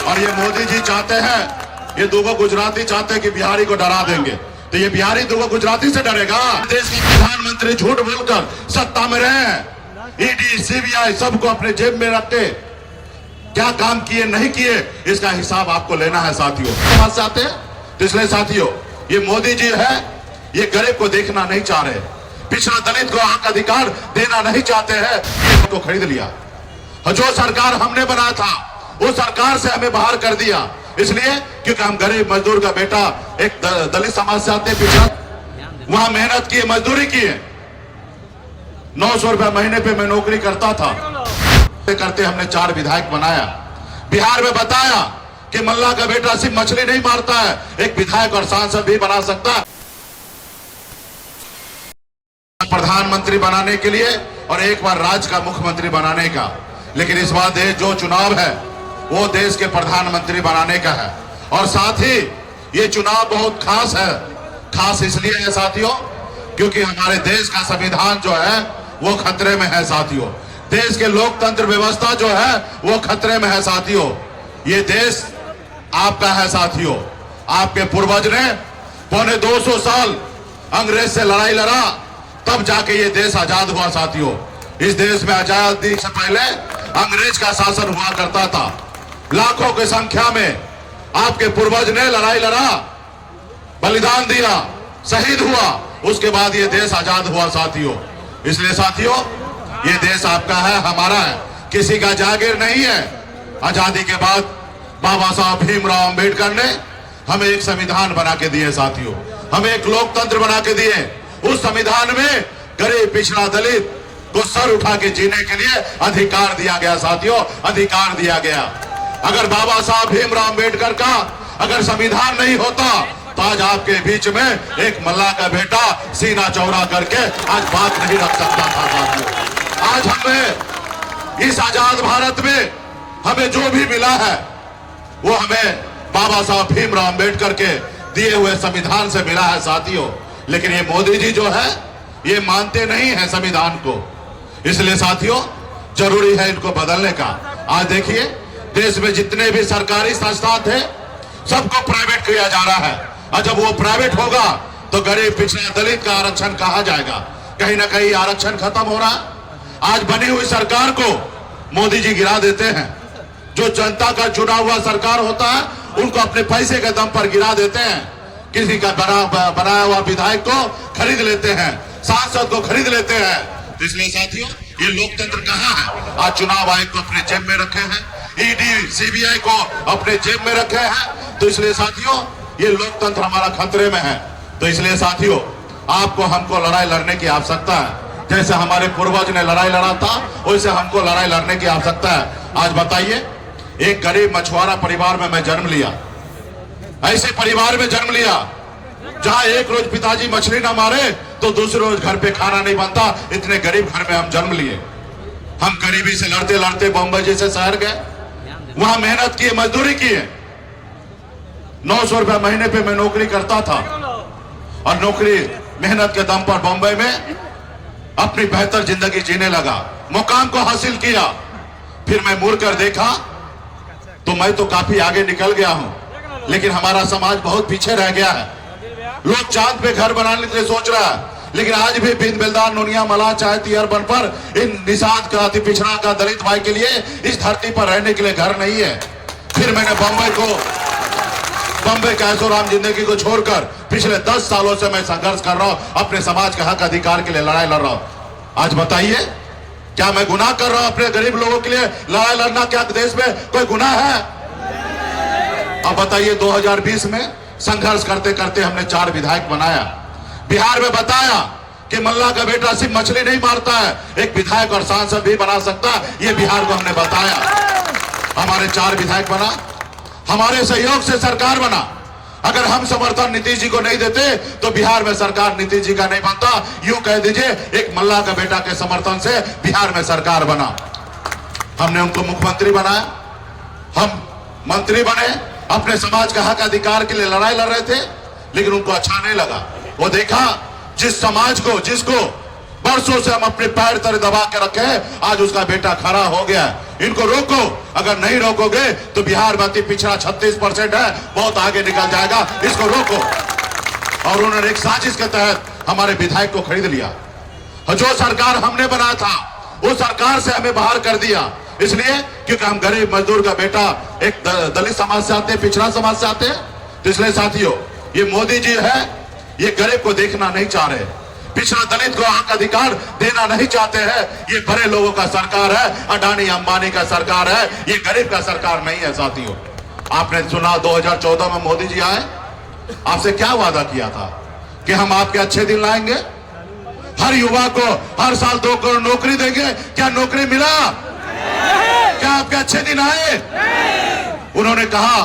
और ये मोदी जी चाहते हैं, ये दूगो गुजराती चाहते हैं कि बिहारी को डरा देंगे, तो ये बिहारी दूगो गुजराती से डरेगा? देश की प्रधानमंत्री झूठ बोलकर सत्ता में रहे, ईडी सीबीआई सबको अपने जेब में रखते, क्या काम किए नहीं किए इसका हिसाब आपको लेना है साथियों। समझ आते हैं? तो इसलिए साथियों, ये मोदी जी है, ये गरीब को देखना नहीं चाह रहे, पिछड़ा दलित को हक अधिकार देना नहीं चाहते हैं, ये तो खरीद लिया। जो सरकार हमने बनाया था उस सरकार से हमें बाहर कर दिया, इसलिए क्योंकि हम गरीब मजदूर का बेटा, एक दलित समाज से आते, पिछड़ा, वहां मेहनत किए, मजदूरी किए, 900 रुपए महीने पे मैं नौकरी करता था, करते हमने 4 विधायक बनाया। बिहार में बताया कि मल्ला का बेटा सिर्फ मछली नहीं मारता है, एक विधायक और सांसद भी बना सकता है प्रधानमंत्री बनाने के लिए और एक बार राज्य का मुख्यमंत्री बनाने का। लेकिन इस बार जो चुनाव है वो देश के प्रधानमंत्री बनाने का है, और साथ ही ये चुनाव बहुत खास है। खास इसलिए है साथियों क्योंकि हमारे देश का संविधान जो है वो खतरे में है साथियों, देश के लोकतंत्र व्यवस्था जो है वो खतरे में है साथियों। ये देश आपका है साथियों, आपके पूर्वज ने पौने 200 साल अंग्रेज से लड़ाई लड़ा, तब जाके ये देश आजाद हुआ साथियों। इस देश में आजादी से पहले अंग्रेज का शासन हुआ करता था, लाखों की संख्या में आपके पूर्वज ने लड़ाई लड़ा, बलिदान दिया, शहीद हुआ, उसके बाद ये देश आजाद हुआ साथियों। इसलिए साथियों, ये देश आपका है, हमारा है, किसी का जागीर नहीं है। आजादी के बाद बाबा साहब भीमराव अंबेडकर ने हमें एक संविधान बना के दिए साथियों, हमें एक लोकतंत्र बना के दिए। उस संविधान में गरीब पिछड़ा दलित को सर उठा के जीने के लिए अधिकार दिया गया साथियों, अधिकार दिया गया। अगर बाबा साहब भीमराव अंबेडकर का अगर संविधान नहीं होता तो आज आपके बीच में एक मल्ला का बेटा सीना चौड़ा करके आज बात नहीं रख सकता था साथियों। आज हमें इस आजाद भारत में हमें जो भी मिला है वो हमें बाबा साहब भीमराव अंबेडकर के दिए हुए संविधान से मिला है साथियों। लेकिन ये मोदी जी जो है ये मानते नहीं है संविधान को, इसलिए साथियों जरूरी है इनको बदलने का। आज देखिए देश में जितने भी सरकारी संस्थान थे सबको प्राइवेट किया जा रहा है, और जब वो प्राइवेट होगा तो गरीब पिछड़ा दलित का आरक्षण कहाँ जाएगा? कहीं ना कहीं आरक्षण खत्म हो रहा है। आज बनी हुई सरकार को मोदी जी गिरा देते हैं, जो जनता का चुना हुआ सरकार होता है उनको अपने पैसे के दम पर गिरा देते हैं। किसी का बनाया हुआ विधायक को खरीद लेते हैं, सांसद को खरीद लेते हैं। तो इसलिए साथियों ये लोकतंत्र कहाँ है? आज चुनाव आयोग को अपने जेब में रखे हैं, ईडी सीबीआई को अपने जेब में रखे हैं। तो इसलिए साथियों ये लोकतंत्र हमारा खतरे में है। तो इसलिए साथियों आपको हमको लड़ाई लड़ने की आवश्यकता है। जैसे हमारे पूर्वज ने लड़ाई लड़ा था वैसे हमको लड़ाई लड़ने की आवश्यकता है। आज बताइए, एक गरीब मछुआरा परिवार में मैं जन्म लिया, ऐसे परिवार में जन्म लिया जहां एक रोज पिताजी मछली ना मारे तो दूसरे रोज घर पे खाना नहीं बनता। इतने गरीब घर में हम जन्म लिए। हम गरीबी से लड़ते लड़ते बॉम्बे जैसे शहर गए, वहां मेहनत किए, मजदूरी किए, 900 रुपए महीने पे मैं नौकरी करता था, और नौकरी मेहनत के दम पर बॉम्बे में अपनी बेहतर जिंदगी जीने लगा, मुकाम को हासिल किया। फिर मैं मुड़ कर देखा तो मैं तो काफी आगे निकल गया हूं, लेकिन हमारा समाज बहुत पीछे रह गया है। लोग चांद पे घर बनाने के लिए सोच रहा है, लेकिन आज भी बिन बेलदार नोनिया मला चाहे तियरबन पर इन निषाद का, अति पिछड़ा का, दलित भाई के लिए इस धरती पर रहने के लिए घर नहीं है। फिर मैंने बम्बई के ऐशोआराम जिंदगी को छोड़कर पिछले 10 सालों से मैं संघर्ष कर रहा हूं, अपने समाज के हक अधिकार के लिए लड़ाई लड़ रहा हूं। आज बताइए क्या मैं गुनाह कर रहा हूं? अपने गरीब लोगों के लिए लड़ाई लड़ना क्या देश में कोई गुनाह है? अब बताइए 2020 में संघर्ष करते करते हमने 4 विधायक बनाया। बिहार में बताया कि मल्ला का बेटा सिर्फ मछली नहीं मारता है, एक विधायक और सांसद भी बना सकता है। ये बिहार को हमने बताया, हमारे 4 विधायक बना, हमारे सहयोग से सरकार बना। अगर हम समर्थन नीतीश जी को नहीं देते तो बिहार में सरकार नीतीश जी का नहीं बनता। यूं कह दीजिए एक मल्ला का बेटा के समर्थन से बिहार में सरकार बना। हमने उनको मुख्यमंत्री बनाया, हम मंत्री बने, अपने समाज का हक अधिकार के लिए लड़ाई लड़ रहे थे, लेकिन उनको अच्छा नहीं लगा। वो देखा जिस समाज को, जिसको बरसों से हम अपने पैर तले दबा के रखे, आज उसका बेटा खड़ा हो गया। इनको रोको। अगर नहीं रोकोगे तो बिहार में अति पिछड़ा 36% है, बहुत आगे निकल जाएगा, इसको रोको। और उन्होंने एक साजिश के तहत हमारे विधायक को खरीद लिया। जो सरकार हमने बनाया था वो सरकार से हमें बाहर कर दिया, इसलिए क्योंकि हम गरीब मजदूर का बेटा एक दलित समाज से आते हैं, पिछड़ा समाज से आते हैं। तो इसलिए साथियों, ये मोदी जी है, ये गरीब को देखना नहीं चाह रहे, पिछड़ा दलित को हक अधिकार देना नहीं चाहते हैं। ये बड़े लोगों का सरकार है, अडानी अंबानी का सरकार है, ये गरीब का सरकार नहीं है। साथियों, आपने सुना 2014 में मोदी जी आए, आपसे क्या वादा किया था कि हम आपके अच्छे दिन लाएंगे, हर युवा को हर साल 2 करोड़ नौकरी देंगे। क्या नौकरी मिला? क्या आपके अच्छे दिन आए? उन्होंने कहा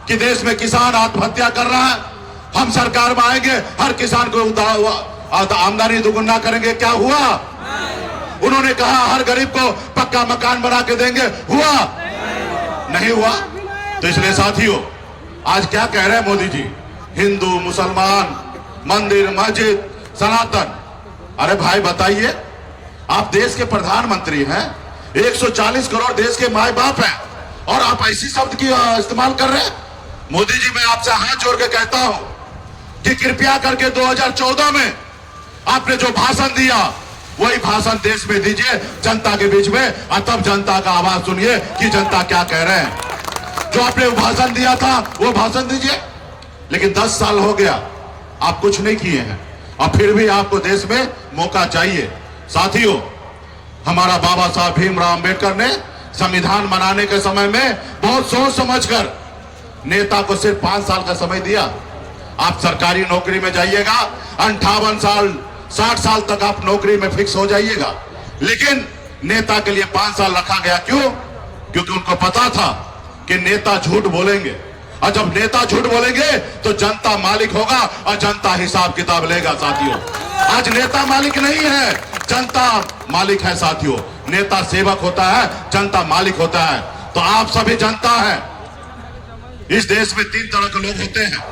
कि देश में किसान आत्महत्या कर रहा है, हम सरकार में आएंगे, हर किसान को आमदनी दुगुना करेंगे। क्या हुआ? उन्होंने कहा हर गरीब को पक्का मकान बना के देंगे, हुआ? नहीं हुआ। तो इसलिए साथियों, आज क्या कह रहे हैं मोदी जी? हिंदू, मुसलमान, मंदिर, मस्जिद, सनातन। अरे भाई बताइए, आप देश के प्रधानमंत्री हैं, 140 करोड़ देश के माए बाप हैं, और आप ऐसी शब्द की इस्तेमाल कर रहे हैं। मोदी जी, मैं आपसे हाथ जोड़ के कहता हूं कि कृपया करके 2014 में आपने जो भाषण दिया वही भाषण देश में दीजिए, जनता के बीच में, और तब जनता का आवाज सुनिए कि जनता क्या कह रहे हैं। जो आपने भाषण दिया था वो भाषण दीजिए। लेकिन 10 साल हो गया, आप कुछ नहीं किए हैं, और फिर भी आपको देश में मौका चाहिए। साथियों, हमारा बाबा साहब भीमराव अंबेडकर ने संविधान बनाने के समय में बहुत सोच समझकर नेता को सिर्फ 5 साल का समय दिया। आप सरकारी नौकरी में जाइएगा, 58 साल 60 साल तक आप नौकरी में फिक्स हो जाइएगा। लेकिन नेता के लिए 5 साल रखा गया, क्यों? क्योंकि उनको पता था कि नेता झूठ बोलेंगे, और जब नेता झूठ बोलेंगे तो जनता मालिक होगा और जनता हिसाब किताब लेगा। साथियों, आज नेता मालिक नहीं है, जनता मालिक है। साथियों, नेता सेवक होता है, जनता मालिक होता है। तो आप सभी जनता है। इस देश में 3 तरह के लोग होते हैं।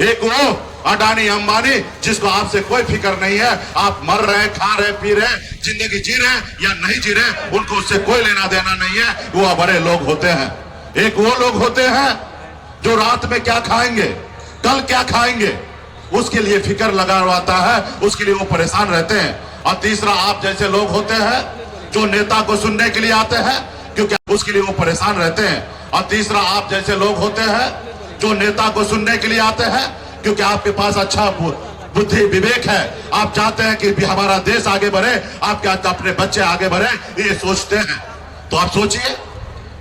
एक वो अडानी अंबानी, जिसको आपसे कोई फिक्र नहीं है, आप मर रहे, खा रहे, पी रहे, जिंदगी जी रहे या नहीं जी रहे, उनको उससे कोई लेना देना नहीं है, वो बड़े लोग होते हैं। एक वो लोग होते हैं जो रात में क्या खाएंगे, कल क्या खाएंगे, उसके लिए फिक्र लगाता है, उसके लिए वो परेशान रहते हैं। और तीसरा आप जैसे लोग होते हैं जो नेता को सुनने के लिए आते हैं, क्योंकि उसके लिए वो परेशान रहते हैं। और तीसरा आप जैसे लोग होते हैं जो नेता को सुनने के लिए आते हैं, क्योंकि आपके पास अच्छा बुद्धि विवेक है, आप चाहते हैं कि हमारा देश आगे बढ़े, आपके अपने बच्चे आगे बढ़े, ये सोचते हैं। तो आप सोचिए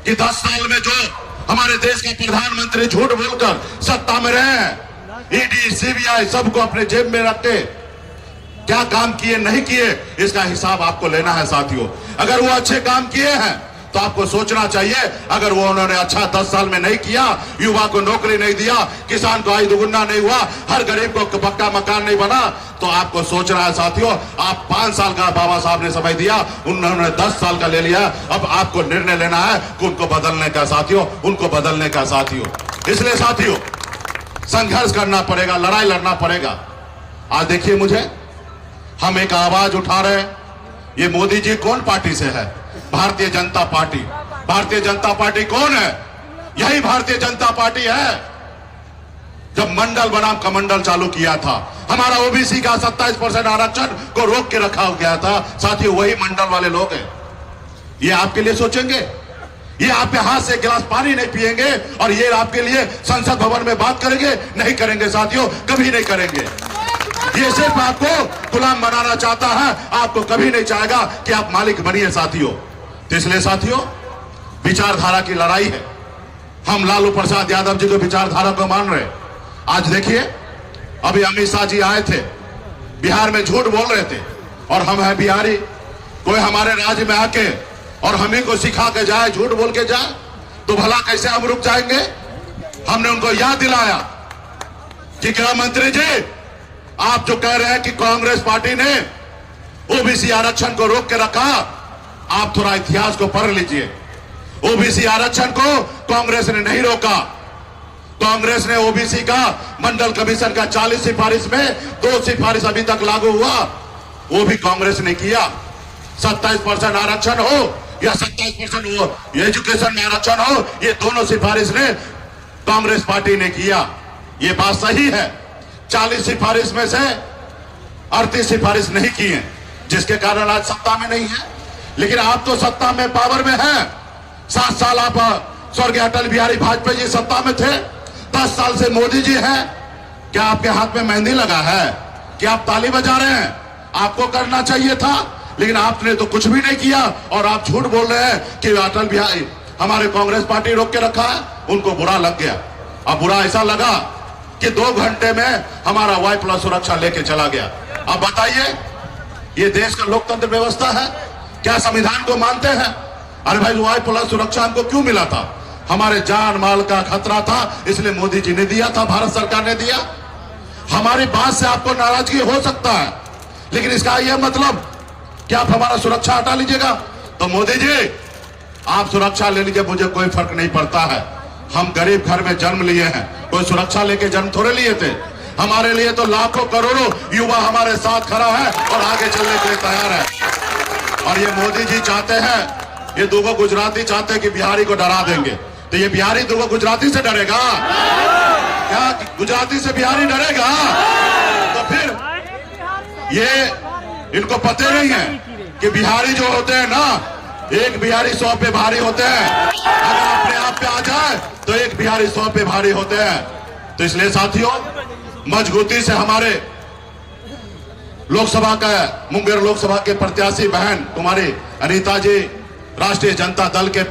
कि 10 साल में जो हमारे देश के प्रधानमंत्री झूठ बोलकर सत्ता में रहे हैं, ईडी, सीबीआई सबको अपने जेब में रखते, क्या काम किए नहीं किए, इसका हिसाब आपको लेना है। साथियों, अगर वो अच्छे काम किए हैं तो आपको सोचना चाहिए। अगर वो उन्होंने अच्छा 10 साल में नहीं किया, युवा को नौकरी नहीं दिया, किसान को आय दुगुना नहीं हुआ, हर गरीब को पक्का मकान नहीं बना, तो आपको सोचना है। साथियों, आप 5 साल का बाबा साहब ने समय दिया, उन्होंने 10 साल का ले लिया। अब आपको निर्णय लेना है कि उनको बदलने का। साथियों, उनको बदलने का। साथियों, इसलिए साथियों, संघर्ष करना पड़ेगा, लड़ाई लड़ना पड़ेगा। आज देखिए, मुझे हम एक आवाज उठा रहे हैं। ये मोदी जी कौन पार्टी से है? भारतीय जनता पार्टी। भारतीय जनता पार्टी कौन है? यही भारतीय जनता पार्टी है। जब मंडल बनाम कमंडल चालू किया था, हमारा ओबीसी का 27% आरक्षण को रोक के रखा गया था, साथियों, वही मंडल वाले लोग हैं। ये आपके लिए सोचेंगे? ये आपके हाथ से गिलास पानी नहीं पिएंगे और ये आपके लिए संसद भवन में बात करेंगे? नहीं करेंगे साथियों, कभी नहीं करेंगे। ये सिर्फ आपको गुलाम बनाना चाहता है, आपको कभी नहीं चाहेगा कि आप मालिक बनिए। साथियों, तो इसलिए साथियों, विचारधारा की लड़ाई है। हम लालू प्रसाद यादव जी को विचारधारा को मान रहे। आज देखिए, अभी अमित शाह जी आए थे, बिहार में झूठ बोल रहे थे, और हम हैं बिहारी, कोई हमारे राज्य में आके और हम ही को सिखा के जाए, झूठ बोल के जाए, तो भला कैसे हम रुक जाएंगे? हमने उनको याद दिलाया कि गृह मंत्री जी, आप जो कह रहे हैं कि कांग्रेस पार्टी ने ओबीसी आरक्षण को रोक के रखा, आप थोड़ा इतिहास को पढ़ लीजिए। ओबीसी आरक्षण को कांग्रेस ने नहीं रोका। कांग्रेस ने ओबीसी का मंडल कमीशन का 40 सिफारिश में 2 सिफारिश अभी तक लागू हुआ, वो भी कांग्रेस ने किया। 27% आरक्षण हो, या 27% वो एजुकेशन में आरक्षण हो, ये दोनों सिफारिश ने कांग्रेस पार्टी ने किया। ये बात सही है। 40 सिफारिश में से 38 सिफारिश नहीं की है, जिसके कारण आज सत्ता में नहीं है। लेकिन आप तो सत्ता में पावर में हैं। 7 साल आप स्वर्गीय अटल बिहारी वाजपेयी जी सत्ता में थे, 10 साल से मोदी जी हैं। क्या आपके हाथ में मेहंदी लगा है? क्या आप ताली बजा रहे हैं? आपको करना चाहिए था, लेकिन आपने तो कुछ भी नहीं किया। और आप झूठ बोल रहे हैं कि अटल बिहारी हमारे कांग्रेस पार्टी रोक के रखा है। उनको बुरा लग गया। अब बुरा ऐसा लगा कि 2 घंटे में हमारा Y+ सुरक्षा लेके चला गया। अब बताइए, ये देश का लोकतंत्र व्यवस्था है? क्या संविधान को मानते हैं? अरे भाई, Y+ सुरक्षा हमको क्यों मिला था? हमारे जान माल का खतरा था, इसलिए मोदी जी ने दिया था, भारत सरकार ने दिया। हमारी बात से आपको नाराजगी हो सकता है, लेकिन इसका यह मतलब कि आप हमारा सुरक्षा हटा लीजिएगा। तो मोदी जी, आप सुरक्षा ले लीजिए, मुझे कोई फर्क नहीं पड़ता है। हम गरीब घर में जन्म लिए हैं, कोई सुरक्षा लेके जन्म थोड़े लिए थे। हमारे लिए तो लाखों करोड़ों युवा हमारे साथ खड़ा है और आगे चलने के लिए तैयार है। और ये मोदी जी चाहते हैं, ये दूगो गुजराती चाहते हैं कि बिहारी को डरा देंगे। तो ये बिहारी दूगो गुजराती से डरेगा क्या? गुजराती से बिहारी डरेगा? तो फिर ये इनको पता नहीं है कि बिहारी जो होते हैं ना, एक बिहारी 100 पे भारी होते हैं। अगर अपने आप पे आ जाए तो एक बिहारी 100 पे भारी होते हैं। तो इसलिए साथियों, मजबूती से हमारे लोकसभा का मुंगेर लोकसभा के प्रत्याशी बहन कुमारी अनीता जी राष्ट्रीय जनता दल के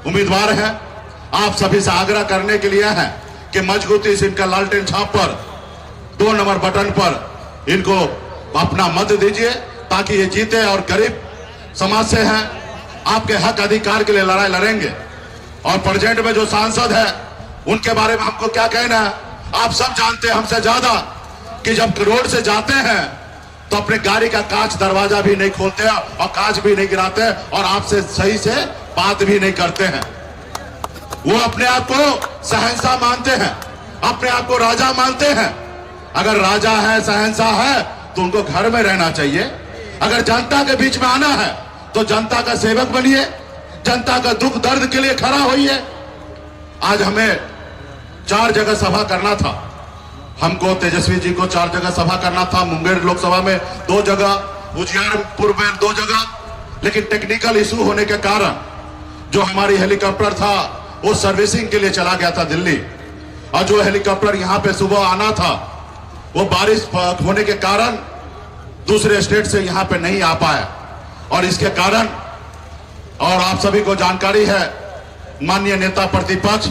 उम्मीदवार हैं। आप सभी से आग्रह करने के लिए है कि मजबूती से इनका लालटेन छाप पर 2 नंबर बटन पर इनको अपना मत दीजिए, ताकि ये जीते और गरीब समाज से हैं, आपके हक अधिकार के लिए लड़ाई लड़ेंगे। और प्रेजेंट में जो सांसद है, उनके बारे में हमको क्या कहना है? आप सब जानते हैं हमसे ज्यादा कि जब रोड से जाते हैं तो अपने गाड़ी का कांच दरवाजा भी नहीं खोलते हैं और कांच भी नहीं गिराते हैं और आपसे सही से बात भी नहीं करते हैं। वो अपने आप को शहंशाह मानते हैं, अपने आप को राजा मानते हैं। अगर राजा है, शहंशाह है, तो उनको घर में रहना चाहिए। अगर जनता के बीच में आना है तो जनता का सेवक बनिए, जनता का दुख दर्द के लिए खड़ा होइए। आज हमें 4 जगह सभा करना था। हमको तेजस्वी जी को 4 जगह सभा करना था। मुंगेर लोकसभा में 2 जगह, उजियारपुर में 2 जगह, लेकिन टेक्निकल इशू होने के कारण जो हमारी हेलीकॉप्टर था वो सर्विसिंग के लिए चला गया था दिल्ली। और जो हेलीकॉप्टर यहाँ पे सुबह आना था, वो बारिश होने के कारण दूसरे स्टेट से यहाँ पे नहीं आ पाया। और इसके कारण, और आप सभी को जानकारी है, माननीय नेता प्रतिपक्ष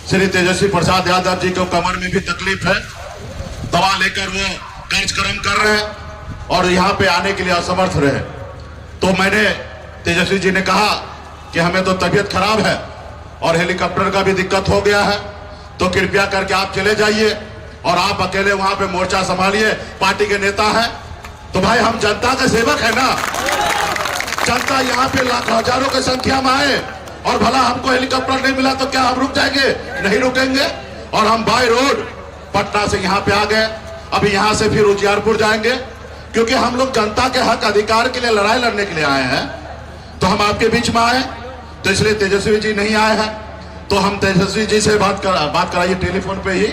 श्री तेजस्वी प्रसाद यादव जी को कमर में भी तकलीफ है, दवा लेकर वो कार्यक्रम कर रहे हैं और यहाँ पे आने के लिए असमर्थ रहे। तो मैंने तेजस्वी जी ने कहा कि हमें तो तबीयत खराब है और हेलीकॉप्टर का भी दिक्कत हो गया है, तो कृपया करके आप चले जाइए और आप अकेले वहां पे मोर्चा संभालिए, पार्टी के नेता हैं। तो भाई, हम जनता के सेवक है ना। जनता यहाँ पे लाखों हजारों की संख्या में आए और भला हमको हेलीकॉप्टर नहीं मिला तो क्या हम रुक जाएंगे? नहीं रुकेंगे। और हम बाय रोड पटना से यहाँ पे आ गए। अभी यहाँ से फिर उजियारपुर जाएंगे, क्योंकि हम लोग जनता के हक अधिकार के लिए लड़ाई लड़ने के लिए आए हैं। तो हम आपके बीच में आए, तो इसलिए तेजस्वी जी नहीं आए हैं। तो हम तेजस्वी जी से बात कराइए टेलीफोन पे ही,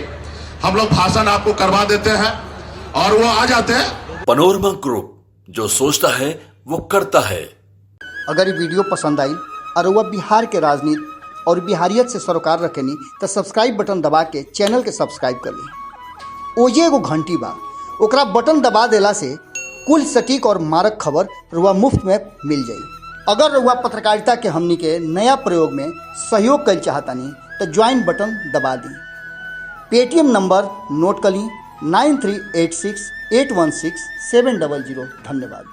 हम लोग भाषण आपको करवा देते हैं और वो आ जाते हैं। पनोरमा ग्रुप, जो सोचता है वो करता है। अगर ये वीडियो पसंद आई और वह बिहार के राजनीति और बिहारियत से सरोकार रखेनी तो सब्सक्राइब बटन दबा के चैनल के सब्सक्राइब कर ली। ओजे एगो घंटी बा, ओकरा बटन दबा देला से कुल सटीक और मारक खबर रुआ मुफ्त में मिल जाई। अगर रुआ पत्रकारिता के हमनी के नया प्रयोग में सहयोग कर चाहतानी तो ज्वाइन बटन दबा दी। पेटीएम नंबर नोट कर ली 9386816700। धन्यवाद।